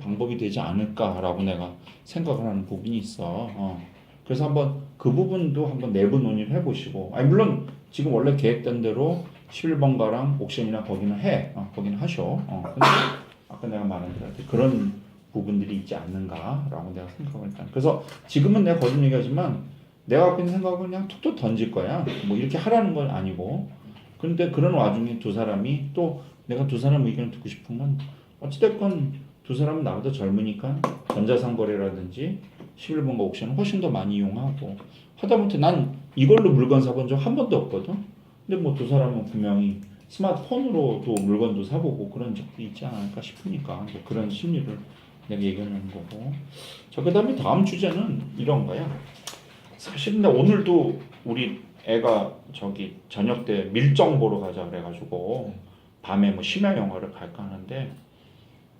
방법이 되지 않을까라고 내가 생각을 하는 부분이 있어. 그래서 한번 그 부분도 한번 내부 논의를 해보시고, 아니 물론 지금 원래 계획된 대로 11번가랑 옥션이나 거기는 거기는 하셔. 근데 아까 내가 말한 대로 그런 부분들이 있지 않는가라고 내가 생각을 했다. 그래서 지금은 내가 거듭 얘기하지만 내가 갖고 있는 생각은 그냥 툭툭 던질 거야. 뭐 이렇게 하라는 건 아니고. 그런데 그런 와중에 두 사람이 또 내가 두 사람 의견을 듣고 싶은 건 어찌됐건 두 사람은 나보다 젊으니까 전자상거래라든지 11번가 옥션은 훨씬 더 많이 이용하고 하다못해 난 이걸로 물건 사본 적 한 번도 없거든. 근데 뭐 두 사람은 분명히 스마트폰으로도 물건도 사보고 그런 적도 있지 않을까 싶으니까 그런 심리를 내가 얘기하는 거고. 자, 그 다음에 다음 주제는 이런 거야. 사실은 오늘도 우리 애가 저기 저녁 때 밀정 보러 가자 그래가지고 밤에 뭐 심야 영화를 갈까 하는데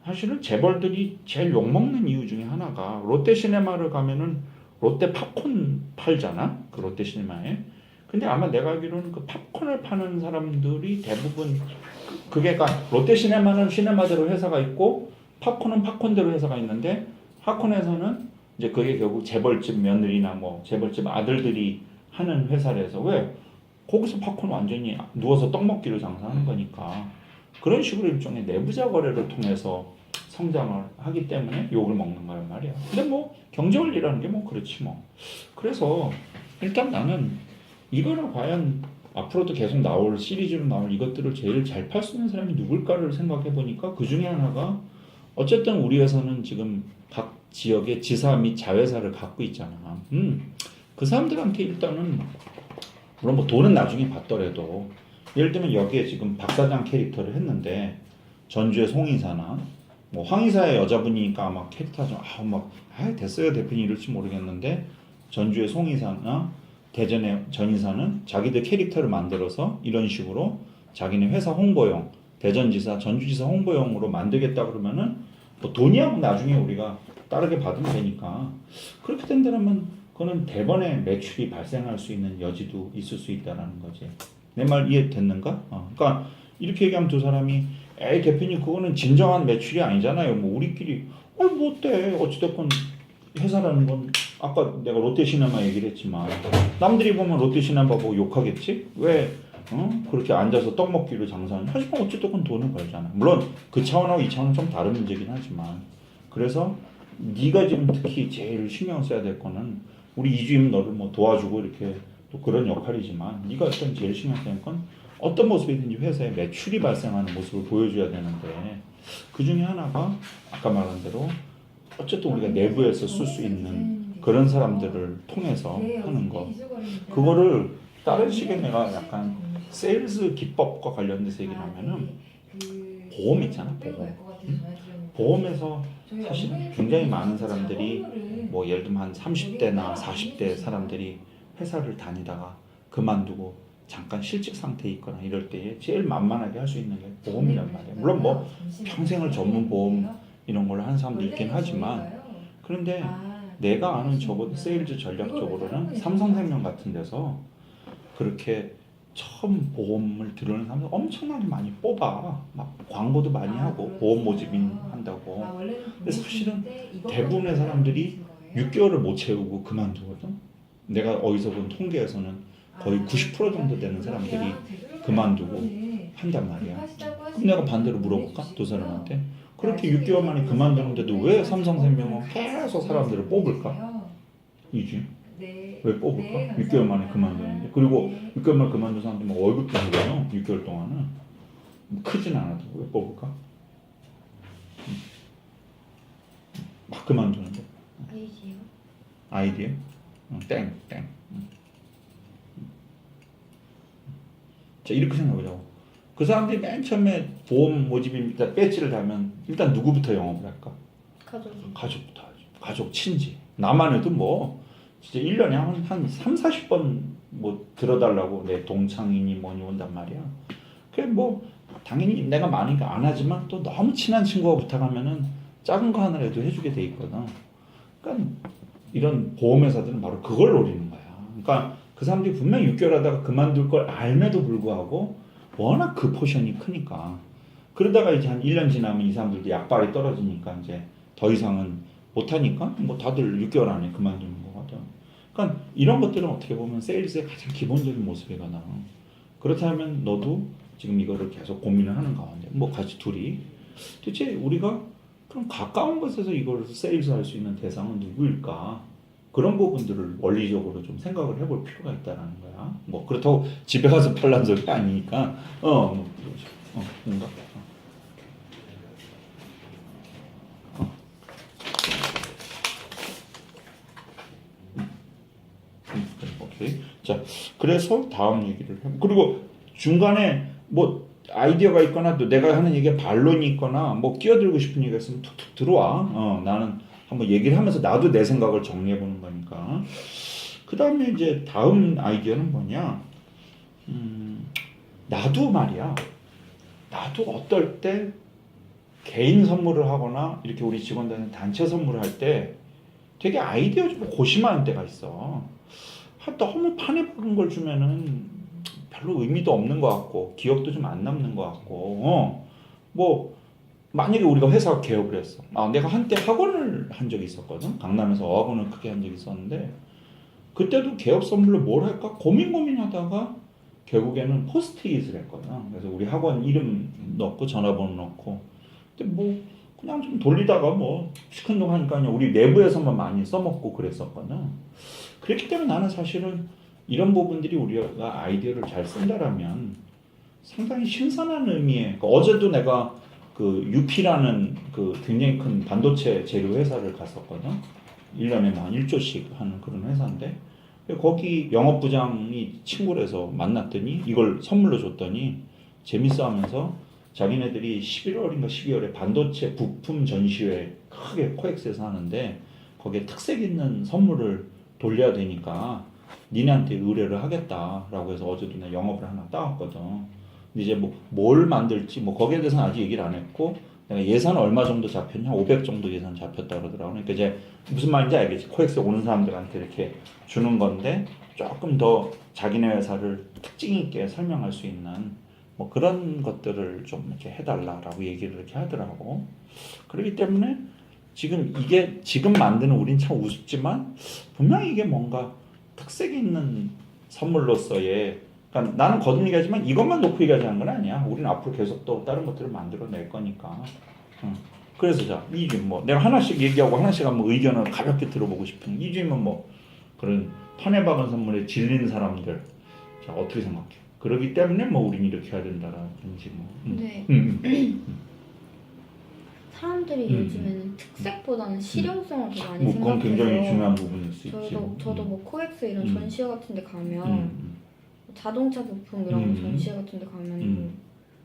사실은 재벌들이 제일 욕먹는 이유 중에 하나가 롯데시네마를 가면은 롯데 팝콘 팔잖아. 그 롯데시네마에. 근데 아마 내가 알기로는 그 팝콘을 파는 사람들이 대부분 그게 그러니까 롯데시네마는 시네마대로 회사가 있고 팝콘은 팝콘대로 회사가 있는데 팝콘에서는 이제 그게 결국 재벌집 며느리나 뭐 재벌집 아들들이 하는 회사라서 왜 거기서 팝콘 완전히 누워서 떡 먹기로 장사하는 거니까 그런 식으로 일종의 내부자 거래를 통해서 성장을 하기 때문에 욕을 먹는 거란 말이야. 근데 뭐 경제 원리라는 게 뭐 그렇지 뭐. 그래서 일단 나는 이거를 과연 앞으로도 계속 나올 시리즈로 나올 이것들을 제일 잘 팔 수 있는 사람이 누굴까를 생각해 보니까 그 중에 하나가 어쨌든 우리 회사는 지금 각 지역의 지사 및 자회사를 갖고 있잖아. 그 사람들한테 일단은 물론 뭐 돈은 나중에 받더라도 예를 들면 여기에 지금 박 사장 캐릭터를 했는데 전주의 송이사나 뭐 황이사의 여자분이니까 아마 캐릭터 좀막 됐어요 대표님 이럴지 모르겠는데 전주의 송이사나 대전의 전이사는 자기들 캐릭터를 만들어서 이런 식으로 자기네 회사 홍보용 대전지사 전주지사 홍보용으로 만들겠다 그러면은 뭐 돈이야 뭐 나중에 우리가 따르게 받으면 되니까 그렇게 된다면 그거는 대번에 매출이 발생할 수 있는 여지도 있을 수 있다라는 거지. 내 말 이해됐는가? 그러니까 이렇게 얘기하면 두 사람이 에이 대표님 그거는 진정한 매출이 아니잖아요. 뭐 우리끼리 뭐 어때 어찌됐건 회사라는 건 아까 내가 롯데시네마 얘기를 했지만 남들이 보면 롯데시네마 보고 욕하겠지? 왜 그렇게 앉아서 떡 먹기로 장사하는 하지만 어찌됐건 돈을 벌잖아. 물론 그 차원하고 이 차원은 좀 다른 문제긴 하지만 그래서 네가 지금 특히 제일 신경 써야 될 거는 우리 이주임 너를 뭐 도와주고 이렇게 또 그런 역할이지만 네가 일단 제일 신경 써야 될 건 어떤 모습이든지 회사에 매출이 발생하는 모습을 보여줘야 되는데 그 중에 하나가 아까 말한 대로 어쨌든 우리가 내부에서 쓸 수 있는 그런 사람들을 통해서 하는 거 그거를 다른 식의 내가 약간 세일즈 기법과 관련돼서 얘기를 하면은 보험 있잖아 보험 보험에서 사실 굉장히 많은 사람들이 뭐 예를 들면 한 30대나 40대 사람들이 회사를 다니다가 그만두고 잠깐 실직 상태에 있거나 이럴 때에 제일 만만하게 할 수 있는 게 보험이란 말이야. 물론 뭐 평생을 전문 보험 이런 걸 하는 사람도 있긴 하지만 그런데 내가 아는 적어도 세일즈 전략적으로는 삼성생명 같은 데서 그렇게 처음 보험을 들어오는 사람들 엄청나게 많이 뽑아. 막 광고도 많이 하고 보험 모집인 한다고. 근데 사실은 대부분의 사람들이 6개월을 못 채우고 그만두거든. 내가 어디서 본 통계에서는 거의 90% 정도 되는 사람들이 그만두고 한단 말이야. 그럼 내가 반대로 물어볼까? 두 사람한테. 그렇게 6개월 만에 그만두는데도 왜 삼성생명은 계속 사람들을 뽑을까? 이지. 왜 뽑을까? 6개월 만에 그만두는데. 그리고 6개월 만에 그만둔 사람들 막 월급도 주잖아. 6개월 동안은. 뭐 크진 않아도 왜 뽑을까? 막 그만두는데. 아이디어? 땡. 자, 이렇게 생각해보자고. 그 사람들이 맨 처음에 보험 모집입니다. 배지를 달면 일단 누구부터 영업을 할까? 가족부터 하죠. 가족, 친지. 나만 해도 뭐 진짜 1년에 한 3, 40번 뭐 들어달라고 내 동창이니 뭐니 온단 말이야. 그게 뭐 당연히 내가 많으니까 안 하지만 또 너무 친한 친구가 부탁하면은 작은 거 하나라도 해주게 돼 있거든. 그러니까 이런 보험회사들은 바로 그걸 노리는 거야. 그러니까 그 사람들이 분명히 6개월 하다가 그만둘 걸 알매도 불구하고 워낙 그 포션이 크니까 그러다가 이제 한 1년 지나면 이 사람들도 약발이 떨어지니까 이제 더 이상은 못하니까 뭐 다들 6개월 안에 그만두는 거거든. 그러니까 이런 것들은 어떻게 보면 세일즈의 가장 기본적인 모습이거든. 그렇다면 너도 지금 이거를 계속 고민을 하는 가운데 뭐 같이 둘이 대체 우리가 그럼 가까운 곳에서 이걸 세일즈할 수 있는 대상은 누구일까? 그런 부분들을 원리적으로 좀 생각을 해볼 필요가 있다라는 거야. 뭐 그렇다고 집에 가서 팔란 소리 아니니까 뭐 뭔가 오케이. 자, 그래서 다음 얘기를 해. 그리고 중간에 뭐 아이디어가 있거나 또 내가 하는 얘기에 반론이 있거나 뭐 끼어들고 싶은 얘기가 있으면 툭툭 들어와. 나는 한번 얘기를 하면서 나도 내 생각을 정리해 보는 거니까. 그 다음에 이제 다음 아이디어는 뭐냐? 나도 말이야. 나도 어떨 때 개인 선물을 하거나 이렇게 우리 직원들은 단체 선물을 할 때 되게 아이디어 좀 고심하는 때가 있어. 너무 판에 박은 걸 주면은 별로 의미도 없는 것 같고 기억도 좀 안 남는 것 같고 뭐 만약에 우리가 회사가 개업을 했어. 내가 한때 학원을 한 적이 있었거든. 강남에서 어학원을 크게 한 적이 있었는데 그때도 개업 선물로 뭘 할까 고민하다가 결국에는 포스트잇을 했거든. 그래서 우리 학원 이름 넣고 전화번호 넣고 근데 뭐 그냥 좀 돌리다가 뭐 시큰둥하니까 그냥 우리 내부에서만 많이 써먹고 그랬었거든. 그렇기 때문에 나는 사실은 이런 부분들이 우리가 아이디어를 잘 쓴다라면 상당히 신선한 의미의 그러니까 어제도 내가 그 UP라는 그 굉장히 큰 반도체 재료 회사를 갔었거든. 1년에 한 1조씩 하는 그런 회사인데 거기 영업부장이 친구라서 만났더니 이걸 선물로 줬더니 재밌어 하면서 자기네들이 11월인가 12월에 반도체 부품 전시회 크게 코엑스에서 하는데 거기에 특색 있는 선물을 돌려야 되니까 니네한테 의뢰를 하겠다라고 해서 어제도 내가 영업을 하나 따왔거든. 근데 이제 뭐 뭘 만들지 뭐 거기에 대해서는 아직 얘기를 안 했고 내가 예산 얼마 정도 잡혔냐 500 정도 예산 잡혔다 그러더라고. 그러니까 이제 무슨 말인지 알겠지. 코엑스 오는 사람들한테 이렇게 주는 건데 조금 더 자기네 회사를 특징 있게 설명할 수 있는 뭐 그런 것들을 좀 이렇게 해달라라고 얘기를 이렇게 하더라고. 그렇기 때문에 지금 이게 지금 만드는 우린 참 우습지만 분명히 이게 뭔가 특색 있는 선물로서의 그러니까 나는 거듭 얘기하지만 이것만 놓고 얘기하자는 건 아니야. 우리는 앞으로 계속 또 다른 것들을 만들어낼 거니까. 그래서 자 이주임 뭐 내가 하나씩 얘기하고 하나씩 한번 의견을 가볍게 들어보고 싶은 이주임은 뭐 그런 판에 박은 선물에 질린 사람들 자 어떻게 생각해? 그러기 때문에 뭐 우린 이렇게 해야 된다라든지 뭐. 네. 사람들이 요즘에는 특색보다는 실용성을 더 많이 뭐 그건 생각해서 굉장히 중요한 부분일 수 있지. 저도 뭐 코엑스 이런 전시회 같은 데 가면 자동차 부품 이런 전시회 같은 데 가면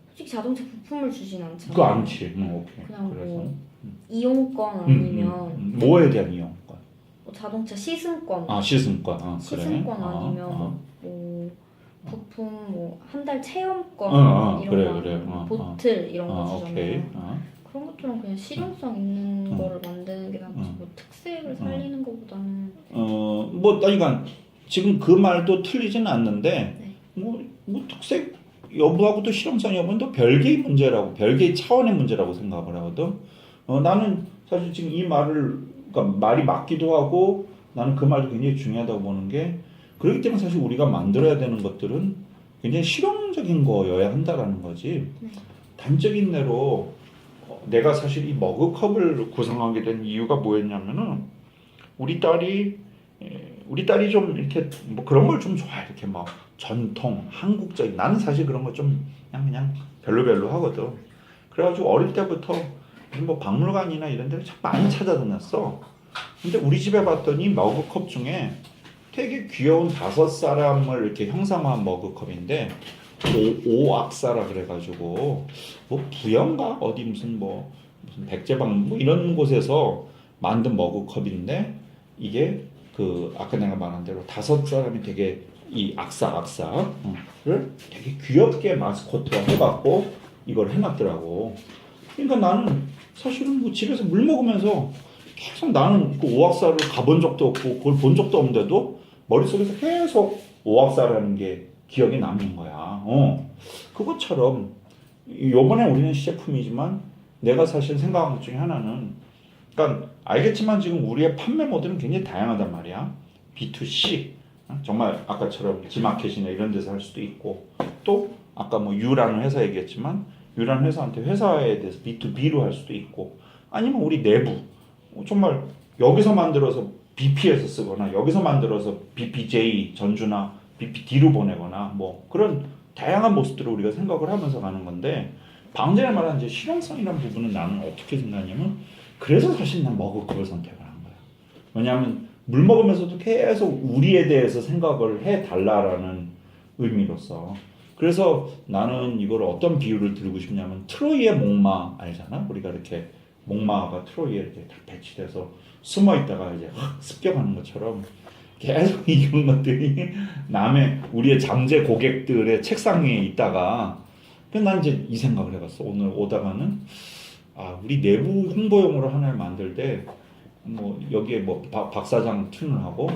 솔직히 자동차 부품을 주진 않잖아요. 그거 않지. 오케이. 그냥 그래서 뭐 이용권 아니면 뭐에 대한 이용권? 뭐 자동차 시승권. 시승권. 시승권 그래. 아니면 뭐 부품 뭐 한 달 체험권 이런 거 보틀 이런 거 주잖아요. 오케이. 그런 것처럼 그냥 실용성 있는 거를 만드는 게 낫지 뭐 특색을 살리는 것보다는 뭐 그러니까 지금 그 말도 틀리진 않는데 네. 뭐 특색 여부하고도 실용성 여부는 또 별개의 문제라고 별개의 차원의 문제라고 생각을 하거든. 나는 사실 지금 이 말을 그러니까 말이 맞기도 하고 나는 그 말도 굉장히 중요하다고 보는 게 그렇기 때문에 사실 우리가 만들어야 되는 것들은 굉장히 실용적인 거여야 한다라는 거지. 단적인 예로 내가 사실 이 머그컵을 구성하게 된 이유가 뭐였냐면은 우리 딸이 좀 이렇게 뭐 그런 걸 좀 좋아해. 이렇게 막 전통 한국적인 나는 사실 그런 거 좀 그냥 별로 하거든. 그래가지고 어릴 때부터 뭐 박물관이나 이런 데를 참 많이 찾아다녔어. 근데 우리 집에 봤더니 머그컵 중에 되게 귀여운 5사람을 이렇게 형상화한 머그컵인데 오악사라 그래가지고 뭐 부영가 어디 무슨 백제방 뭐 이런 곳에서 만든 머그컵인데 이게 그 아까 내가 말한 대로 5사람이 되게 이 악사를 되게 귀엽게 마스코트화 해갖고 이걸 해놨더라고. 그러니까 나는 사실은 뭐 집에서 물 먹으면서 계속 나는 그 오악사를 가본 적도 없고 그걸 본 적도 없는데도 머릿속에서 계속 오악사라는 게 기억에 남는 거야. 그것처럼 요번에 우리는 시제품이지만 내가 사실 생각한 것 중에 하나는 그러니까 알겠지만 지금 우리의 판매 모델은 굉장히 다양하단 말이야. B2C 정말 아까처럼 지마켓이나 이런 데서 할 수도 있고 또 아까 뭐 U라는 회사 얘기했지만 U라는 회사한테 회사에 대해서 B2B로 할 수도 있고 아니면 우리 내부 정말 여기서 만들어서 BP에서 쓰거나 여기서 만들어서 BPJ 전주나 BPD로 보내거나 뭐 그런 다양한 모습들을 우리가 생각을 하면서 가는 건데 방금 전에 말한 이제 실용성이라는 부분은 나는 어떻게 생각하냐면 그래서 사실 난 먹을 그걸 선택을 한 거야. 왜냐하면 물 먹으면서도 계속 우리에 대해서 생각을 해달라라는 의미로서 그래서 나는 이걸 어떤 비유를 들고 싶냐면 트로이의 목마 알잖아? 우리가 이렇게 목마가 트로이에 이렇게 다 배치돼서 숨어 있다가 이제 확 습격하는 것처럼 계속 이런 것들이 남의 우리의 잠재 고객들의 책상 위에 있다가 난 이제 이 생각을 해봤어. 오늘 오다가는 우리 내부 홍보용으로 하나를 만들 때 뭐 여기에 뭐 박 사장 튠을 하고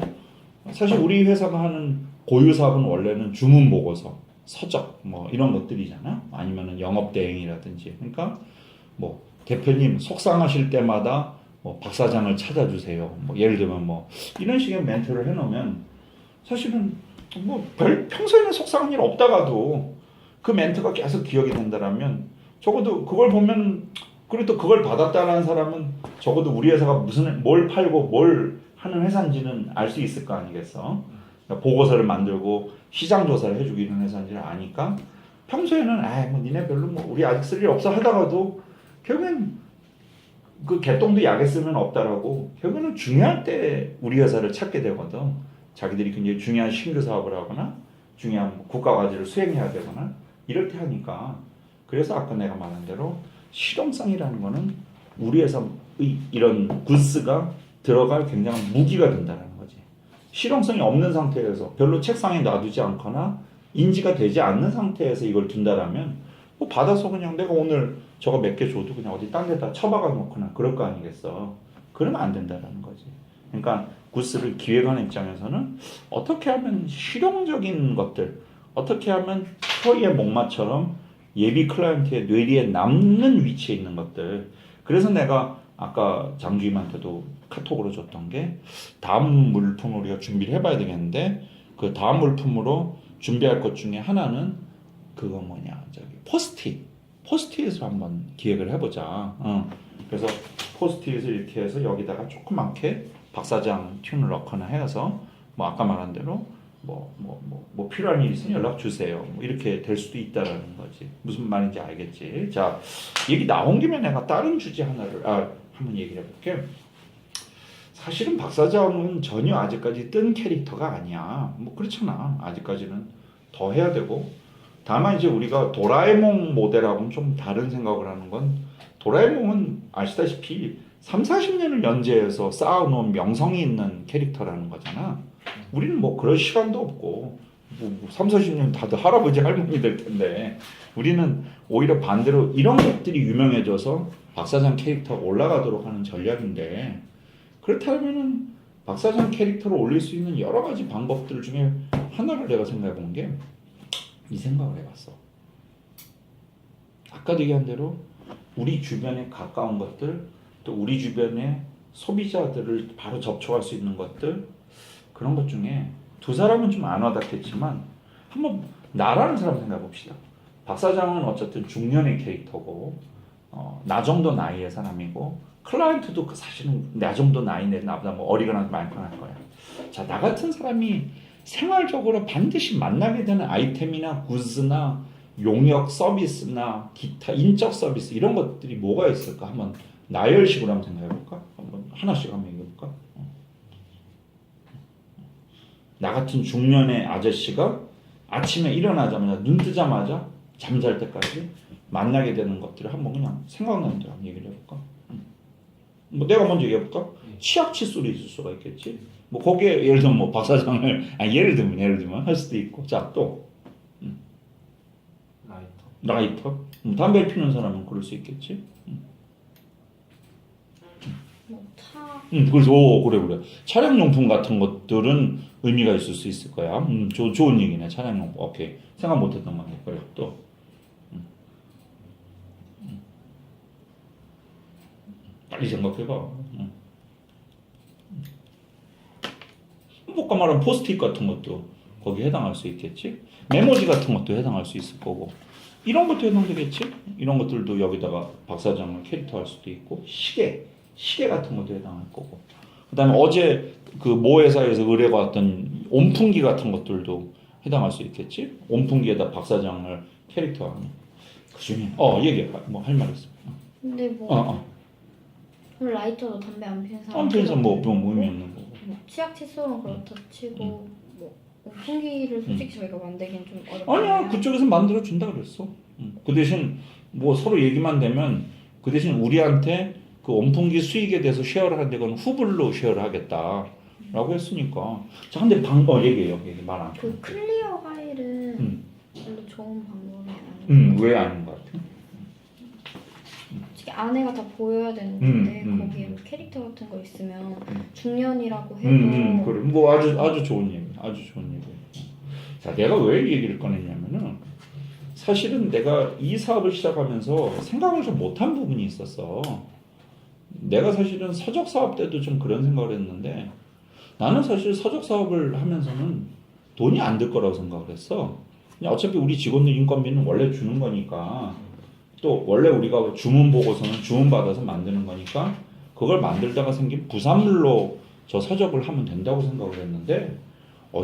사실 우리 회사가 하는 고유 사업은 원래는 주문 보고서, 서적 뭐 이런 것들이잖아. 아니면은 영업 대행이라든지. 그러니까 뭐 대표님 속상하실 때마다 뭐 박 사장을 찾아주세요. 뭐 예를 들면 뭐 이런 식의 멘트를 해놓으면 사실은 뭐 별 평소에는 속상한 일 없다가도 그 멘트가 계속 기억이 된다라면 적어도 그걸 보면 그리고 또 그걸 받았다는 사람은 적어도 우리 회사가 무슨 뭘 팔고 뭘 하는 회사인지는 알 수 있을 거 아니겠어. 그러니까 보고서를 만들고 시장 조사를 해주고 이런 회사인지를 아니까 평소에는 뭐 니네 별로 뭐 우리 아직 쓸 일 없어 하다가도 결국엔 그 개똥도 약에 쓰면 없다라고 결국에는 중요할 때 우리 회사를 찾게 되거든. 자기들이 굉장히 중요한 신규 사업을 하거나 중요한 국가 과제를 수행해야 되거나 이럴 때 하니까 그래서 아까 내가 말한 대로 실용성이라는 거는 우리 회사의 이런 굿즈가 들어갈 굉장한 무기가 된다는 거지. 실용성이 없는 상태에서 별로 책상에 놔두지 않거나 인지가 되지 않는 상태에서 이걸 둔다라면 뭐 받아서 그냥 내가 오늘 저거 몇 개 줘도 그냥 어디 딴 데다 처박아 놓거나 그럴 거 아니겠어. 그러면 안 된다라는 거지. 그러니까 굿즈를 기획하는 입장에서는 어떻게 하면 실용적인 것들, 어떻게 하면 트로이의 목마처럼 예비 클라이언트의 뇌리에 남는 위치에 있는 것들. 그래서 내가 아까 장주임한테도 카톡으로 줬던 게 다음 물품을 우리가 준비를 해봐야 되겠는데 그 다음 물품으로 준비할 것 중에 하나는 그거 뭐냐 저기 포스트잇을 한번 기획을 해보자. 그래서 포스트잇을 이렇게 해서 여기다가 조그맣게 박사장 튠을 넣거나 해서 뭐 아까 말한 대로 뭐 필요한 일 있으면 연락 주세요. 뭐 이렇게 될 수도 있다라는 거지. 무슨 말인지 알겠지? 자, 얘기 나온 김에 내가 다른 주제 하나를 한번 얘기를 해볼게. 사실은 박 사장은 전혀 아직까지 뜬 캐릭터가 아니야. 뭐 그렇잖아. 아직까지는 더 해야 되고. 다만 이제 우리가 도라에몽 모델하고는 좀 다른 생각을 하는 건 도라에몽은 아시다시피 3, 40년을 연재해서 쌓아놓은 명성이 있는 캐릭터라는 거잖아. 우리는 뭐 그럴 시간도 없고 3, 40년 다들 할아버지 할머니 될 텐데 우리는 오히려 반대로 이런 것들이 유명해져서 박사장 캐릭터가 올라가도록 하는 전략인데 그렇다면은 박사장 캐릭터를 올릴 수 있는 여러 가지 방법들 중에 하나를 내가 생각해 본 게 이 생각을 해봤어. 아까도 얘기한 대로 우리 주변에 가까운 것들 또 우리 주변에 소비자들을 바로 접촉할 수 있는 것들 그런 것 중에 두 사람은 좀 안 와닿겠지만 한번 나라는 사람 생각해 봅시다. 박 사장은 어쨌든 중년의 캐릭터고 나 정도 나이의 사람이고 클라이언트도 사실은 나 정도 나이인데 나보다 뭐 어리거나 많거나 할 거야. 자, 나 같은 사람이 생활적으로 반드시 만나게 되는 아이템이나 굿즈나 용역 서비스나 기타 인적 서비스 이런 것들이 뭐가 있을까? 한번 나열식으로 한번 생각해 볼까? 한번 하나씩 한번 얘기해 볼까? 나 같은 중년의 아저씨가 아침에 일어나자마자 눈 뜨자마자 잠잘 때까지 만나게 되는 것들을 한번 그냥 생각나는 대로 한번 얘기를 해볼까? 뭐 내가 먼저 얘기해볼까? 치약 칫솔이 있을 수가 있겠지. 뭐 거기에 예를 들면 뭐 박 사장을 예를 들면 할 수도 있고 자 또 라이터 담배 피우는 사람은 그럴 수 있겠지. 뭐 차. 그래서 그래 차량용품 같은 것들은 의미가 있을 수 있을 거야. 좋은 얘기네. 차량용품 오케이 생각 못했던 건데 그래 또 빨리 생각해봐. 뭐까 말하면 포스트잇 같은 것도 거기에 해당할 수 있겠지. 메모지 같은 것도 해당할 수 있을 거고. 이런 것도 해당되겠지. 이런 것들도 여기다가 박 사장을 캐릭터할 수도 있고 시계 같은 것도 해당할 거고. 그다음에 어제 그 모 회사에서 의뢰가 왔던 온풍기 같은 것들도 해당할 수 있겠지. 온풍기에다 박 사장을 캐릭터하는. 그 중에 얘기해. 뭐 할 말 있어. 근데 뭐 그럼 라이터도 담배 안 피우는 사람 그래서 뭐 의미 없는 거고. 뭐 치약 칫솔은 그렇다 치고 뭐 풍기를 솔직히 저희가 만들긴 좀 어렵잖아요. 아니야, 그쪽에서 만들어 준다 그랬어. 그 대신 뭐 서로 얘기만 되면 그 대신 우리한테 그 온풍기 수익에 대해서 쉐어를 하는데 그건 후불로 쉐어를 하겠다라고 했으니까. 자, 근데 얘기해요. 얘기 말 안. 그 클리어 파일은 별로 좋은 방법이 아니에요. 왜 아닌 것 같아? 솔직히 안에가 다 보여야 되는데 거기에 뭐 캐릭터 같은 거 있으면 중년이라고 해도 그래. 뭐 아주 좋은 얘기. 아주 좋은 얘기. 자, 내가 왜 이 얘기를 꺼냈냐면은 사실은 내가 이 사업을 시작하면서 생각을 좀 못한 부분이 있었어. 내가 사실은 서적 사업 때도 좀 그런 생각을 했는데 나는 사실 서적 사업을 하면서는 돈이 안 들 거라고 생각을 했어. 그냥 어차피 우리 직원들 인건비는 원래 주는 거니까 또 원래 우리가 주문 보고서는 주문 받아서 만드는 거니까 그걸 만들다가 생긴 부산물로 저 서적을 하면 된다고 생각을 했는데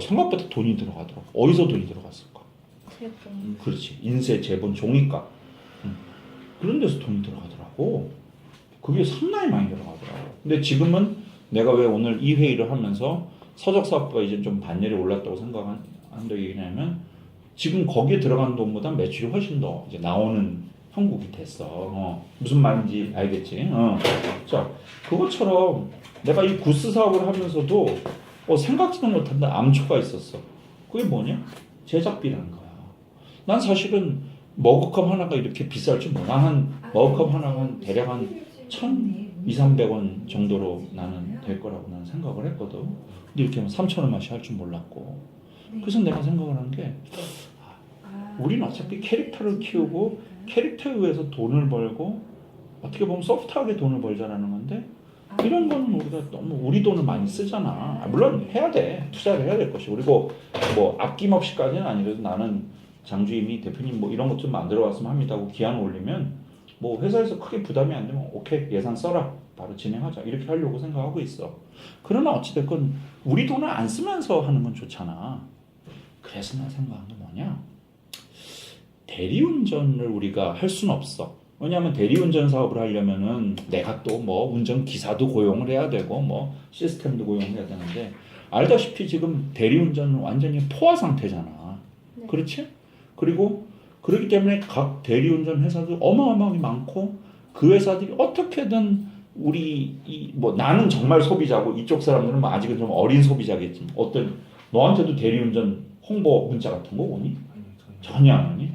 생각보다 돈이 들어가더라고. 어디서 돈이 들어갔을까? 제품. 그렇지. 인쇄, 제본, 종이값. 그런 데서 돈이 들어가더라고. 그게 상당히 많이 들어가더라고. 근데 지금은 내가 왜 오늘 이 회의를 하면서 서적 사업부가 이제 좀 반열에 올랐다고 생각한다고 얘기냐면 지금 거기에 들어간 돈보다 매출이 훨씬 더 이제 나오는 형국이 됐어. 무슨 말인지 알겠지? 자, 그것처럼 내가 이 구스 사업을 하면서도 생각지도 못한 암초가 있었어. 그게 뭐냐? 제작비라는 거야. 난 사실은 머그컵 하나가 이렇게 비쌀 줄 몰라. 한 머그컵 하나가 한 대략 한 1,200~300원 정도로 나는 될 거라고 나는 생각을 했거든. 근데 이렇게 하면 3,000원 맛이 할 줄 몰랐고. 그래서 내가 생각을 한 게 우리는 어차피 캐릭터를 키우고 캐릭터에 의해서 돈을 벌고 어떻게 보면 소프트하게 돈을 벌자라는 건데 이런 거는 우리가 너무 우리 돈을 많이 쓰잖아. 물론 해야 돼. 투자를 해야 될 것이고. 그리고 뭐 아낌없이까지는 아니라도 나는 장주임이 대표님 뭐 이런 것 좀 만들어 왔으면 합니다 하고 기한을 올리면 뭐 회사에서 크게 부담이 안 되면 오케이 예산 써라 바로 진행하자 이렇게 하려고 생각하고 있어. 그러나 어찌됐건 우리 돈을 안 쓰면서 하는 건 좋잖아. 그래서 나 생각한 게 뭐냐, 대리운전을 우리가 할 수는 없어. 왜냐하면 대리운전 사업을 하려면은 내가 또 뭐 운전기사도 고용을 해야 되고 뭐 시스템도 고용해야 되는데 알다시피 지금 대리운전은 완전히 포화 상태잖아. 네. 그렇지? 그리고 그렇기 때문에 각 대리운전 회사도 어마어마하게 많고 그 회사들이 어떻게든 뭐 나는 정말 소비자고 이쪽 사람들은 뭐 아직은 좀 어린 소비자겠지만 어떤 너한테도 대리운전 홍보 문자 같은 거 오니? 전혀 안 오니?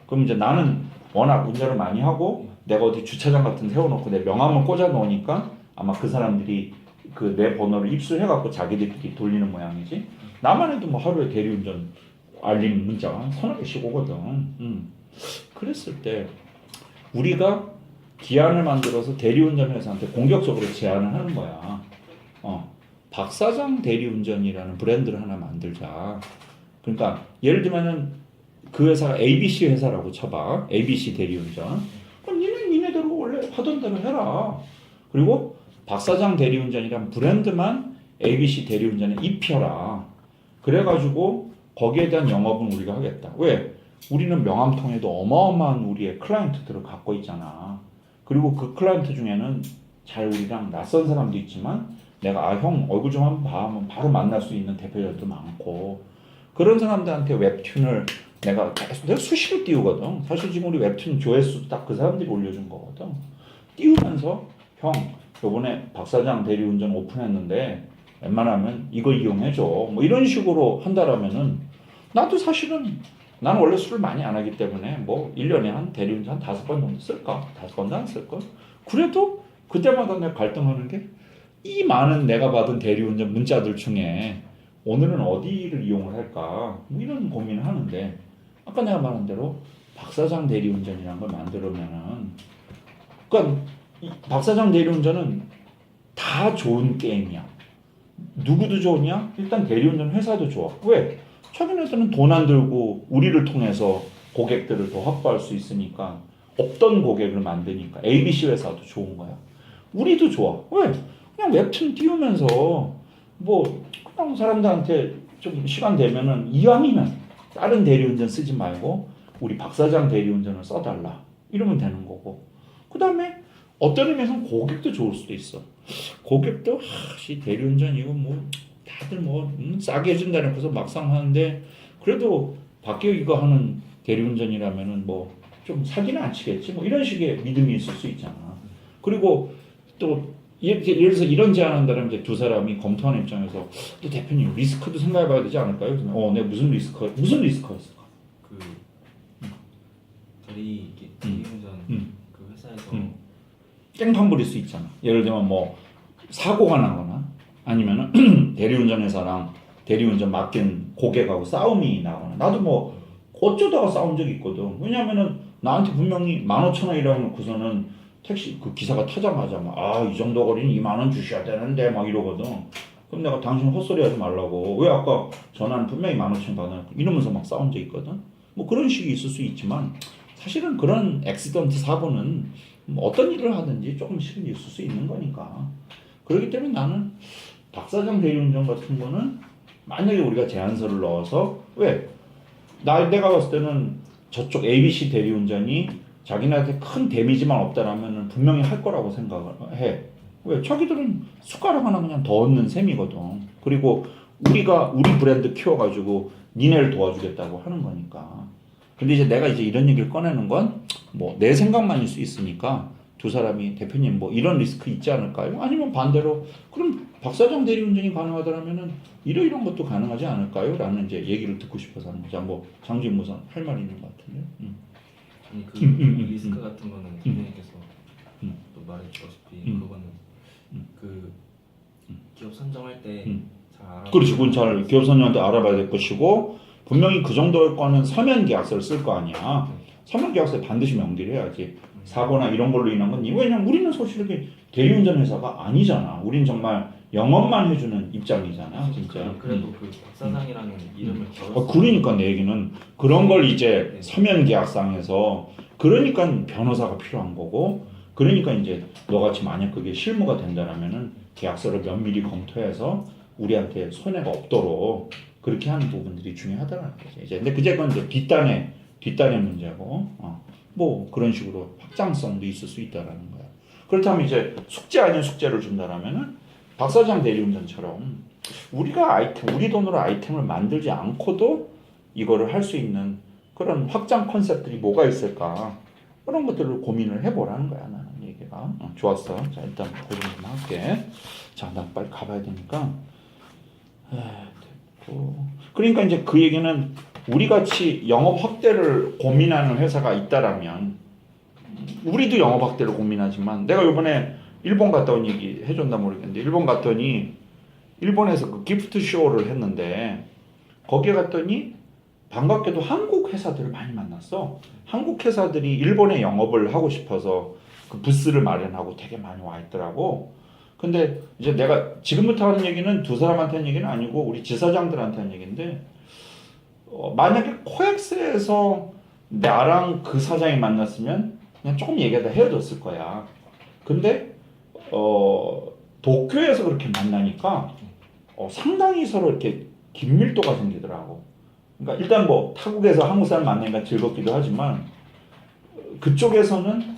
그럼 이제 나는 워낙 운전을 많이 하고 내가 어디 주차장 같은 데 세워놓고 내 명함을 꽂아 놓으니까 아마 그 사람들이 그 내 번호를 입수해갖고 자기들끼리 돌리는 모양이지. 나만 해도 뭐 하루에 대리운전 알림 문자가 서너 개씩 오거든. 그랬을 때 우리가 기한을 만들어서 대리운전 회사한테 공격적으로 제안을 하는 거야. 박 사장 대리운전이라는 브랜드를 하나 만들자. 그러니까 예를 들면은 그 회사가 ABC 회사라고 쳐봐. ABC 대리운전. 그럼 니네대로 원래 하던 대로 해라. 그리고 박 사장 대리운전이란 브랜드만 ABC 대리운전에 입혀라. 그래가지고 거기에 대한 영업은 우리가 하겠다. 왜? 우리는 명함통에도 어마어마한 우리의 클라이언트들을 갖고 있잖아. 그리고 그 클라이언트 중에는 잘 우리랑 낯선 사람도 있지만 내가 형 얼굴 좀 한번 봐 하면 바로 만날 수 있는 대표들도 많고 그런 사람들한테 웹툰을 내가 수시로 띄우거든. 사실 지금 우리 웹툰 조회수도 딱 그 사람들이 올려준 거거든. 띄우면서 형 요번에 박 사장 대리운전 오픈했는데 웬만하면 이거 이용해줘. 뭐 이런 식으로 한다라면은 나도 사실은 나는 원래 술을 많이 안 하기 때문에 뭐 1년에 한 대리운전 한 5번 정도 쓸까? 5번도 안 쓸걸? 그래도 그때마다 내가 갈등하는 게 이 많은 내가 받은 대리운전 문자들 중에 오늘은 어디를 이용을 할까? 뭐 이런 고민을 하는데 아까 내가 말한 대로 박 사장 대리운전이라는 걸 만들면은 그러니까 이 박 사장 대리운전은 다 좋은 게임이야. 누구도 좋으냐? 일단 대리운전 회사도 좋아. 왜? 자기네들은 돈 안 들고 우리를 통해서 고객들을 더 확보할 수 있으니까 없던 고객을 만드니까 ABC 회사도 좋은 거야. 우리도 좋아. 왜? 그냥 웹툰 띄우면서 뭐 그냥 사람들한테 좀 시간 되면은 이왕이면 다른 대리운전 쓰지 말고 우리 박 사장 대리운전을 써달라. 이러면 되는 거고. 그 다음에 어떤 의미에서는 고객도 좋을 수도 있어. 고객도 대리운전 이거 뭐 다들 뭐 싸게 해준다는 거서 막상 하는데 그래도 밖에 이거 하는 대리운전이라면은 뭐 좀 사기는 안 치겠지 뭐 이런 식의 믿음이 있을 수 있잖아. 그리고 또 예를 들어서 이런 제안한다면 이제 두 사람이 검토하는 입장에서 또 대표님 리스크도 생각해봐야 되지 않을까요? 그러면 내가 무슨 리스크가 있을까? 그 대리운전 그 회사에서 땡판 부릴 수 있잖아. 예를 들면 뭐 사고가 나거나 아니면은 대리운전 회사랑 대리운전 맡긴 고객하고 싸움이 나거나 나도 뭐 어쩌다가 싸운 적이 있거든. 왜냐면은 나한테 분명히 15,000원이라고 해놓고서는 택시 그 기사가 타자마자 막 이 정도 거리는 2만 원 주셔야 되는데 막 이러거든. 그럼 내가 당신 헛소리 하지 말라고. 왜 아까 전화는 분명히 15,000원 받아놓고 이러면서 막 싸운 적 있거든. 뭐 그런 식이 있을 수 있지만 사실은 그런 액시던트 사고는 뭐 어떤 일을 하든지 조금씩은 있을 수 있는 거니까. 그렇기 때문에 나는 박사장 대리운전 같은 거는 만약에 우리가 제안서를 넣어서 왜? 내가 봤을 때는 저쪽 ABC 대리운전이 자기네한테 큰 데미지만 없다라면 분명히 할 거라고 생각을 해. 왜? 자기들은 숟가락 하나 그냥 더 얻는 셈이거든. 그리고 우리가 우리 브랜드 키워가지고 니네를 도와주겠다고 하는 거니까. 근데 이제 내가 이제 이런 얘기를 꺼내는 건 뭐 내 생각만일 수 있으니까 두 사람이 대표님 뭐 이런 리스크 있지 않을까요? 아니면 반대로 그럼 박사장 대리운전이 가능하다면은 이런 것도 가능하지 않을까요? 라는 이제 얘기를 듣고 싶어서 하는 거죠. 뭐 장진 무선 할 말 있는 것 같은데. 아니 그 리스크 같은 거는 대표님께서 또 말해주셨다시피 그거는 그 기업 선정할 때 잘 알아. 그렇지, 그건 잘 기업 선정한테 알아봐야 될 것이고 분명히 그 정도일 거는 서면 계약서를 쓸 거 아니야. 서면 계약서에 반드시 명기를 해야지. 사고나 이런 걸로 인한 건 왜냐면 우리는 솔직히 대리운전 회사가 아니잖아. 우린 정말 영업만 해주는 입장이잖아, 진짜. 그래도 그 박사장이라는 이름을 걸었어. 그러니까 내 얘기는 그런 걸 이제 서면 계약상에서 그러니까 변호사가 필요한 거고, 그러니까 이제 너같이 만약 그게 실무가 된다라면은 계약서를 면밀히 검토해서 우리한테 손해가 없도록 그렇게 하는 부분들이 중요하다는 거죠. 이제 근데 그건 이제 뒷단의 문제고, 뭐 그런 식으로 확장성도 있을 수 있다라는 거야. 그렇다면 이제 숙제 아닌 숙제를 준다라면은 박사장 대리운전처럼 우리 돈으로 아이템을 만들지 않고도 이거를 할 수 있는 그런 확장 컨셉들이 뭐가 있을까? 그런 것들을 고민을 해보라는 거야, 나는 얘기가. 좋았어. 자, 일단 고민 좀 할게. 자, 나 빨리 가봐야 되니까. 됐고. 그러니까 이제 그 얘기는 우리 같이 영업 확대를 고민하는 회사가 있다라면, 우리도 영업 확대를 고민하지만, 내가 이번에 일본 갔다 온 얘기 해줬나 모르겠는데, 일본 갔더니, 일본에서 그 기프트 쇼를 했는데, 거기에 갔더니, 반갑게도 한국 회사들을 많이 만났어. 한국 회사들이 일본에 영업을 하고 싶어서 그 부스를 마련하고 되게 많이 와 있더라고. 근데 이제 내가 지금부터 하는 얘기는 두 사람한테 하는 얘기는 아니고 우리 지사장들한테 하는 얘기인데, 만약에 코엑스에서 나랑 그 사장이 만났으면 그냥 조금 얘기하다 헤어졌을 거야. 근데 도쿄에서 그렇게 만나니까 상당히 서로 이렇게 긴밀도가 생기더라고. 그러니까 일단 뭐 타국에서 한국 사람 만나니까 즐겁기도 하지만 그쪽에서는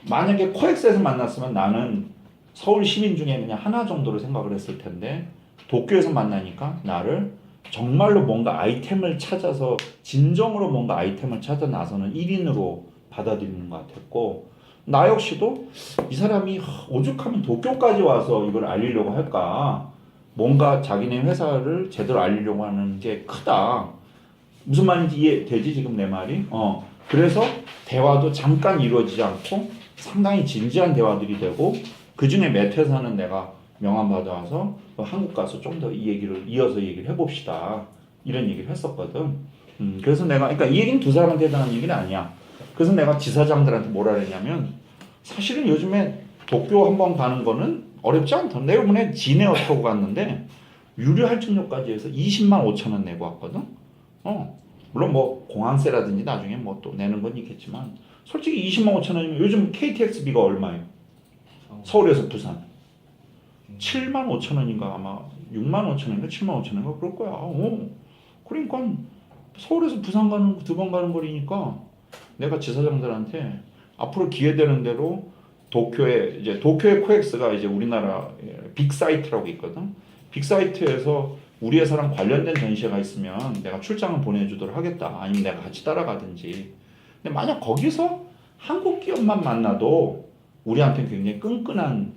만약에 코엑스에서 만났으면 나는 서울 시민 중에 그냥 하나 정도로 생각을 했을 텐데 도쿄에서 만나니까 나를 정말로 뭔가 아이템을 찾아서 진정으로 뭔가 아이템을 찾아 나서는 1인으로 받아들이는 것 같았고, 나 역시도 이 사람이 오죽하면 도쿄까지 와서 이걸 알리려고 할까, 뭔가 자기네 회사를 제대로 알리려고 하는 게 크다. 무슨 말인지 이해되지 지금 내 말이? 그래서 대화도 잠깐 이루어지지 않고 상당히 진지한 대화들이 되고, 그 중에 몇 회사는 내가 명함 받아와서 한국 가서 좀 더 이 얘기를 이어서 얘기를 해봅시다, 이런 얘기를 했었거든. 그래서 내가, 그러니까 이 얘기는 두 사람한테 해당하는 얘기는 아니야. 그래서 내가 지사장들한테 뭐라 그랬냐면, 사실은 요즘에 도쿄 한번 가는 거는 어렵지 않다. 내가 이번에 진에어 타고 갔는데 유료 할증료까지 해서 20만 5천 원 내고 왔거든. 물론 뭐 공항세라든지 나중에 뭐 또 내는 건 있겠지만 솔직히 20만 5천 원이면 요즘 KTX비가 얼마예요? 서울에서 부산 7만 5천 원인가 아마 6만 5천 원인가 7만 5천 원인가 그럴 거야. 그러니까 서울에서 부산 가는 2번 가는 거리니까 내가 지사장들한테 앞으로 기회 되는 대로 도쿄의 코엑스가 이제 우리나라 빅사이트라고 있거든. 빅사이트에서 우리 회사랑 관련된 전시회가 있으면 내가 출장을 보내주도록 하겠다. 아니면 내가 같이 따라가든지. 근데 만약 거기서 한국 기업만 만나도 우리한테는 굉장히 끈끈한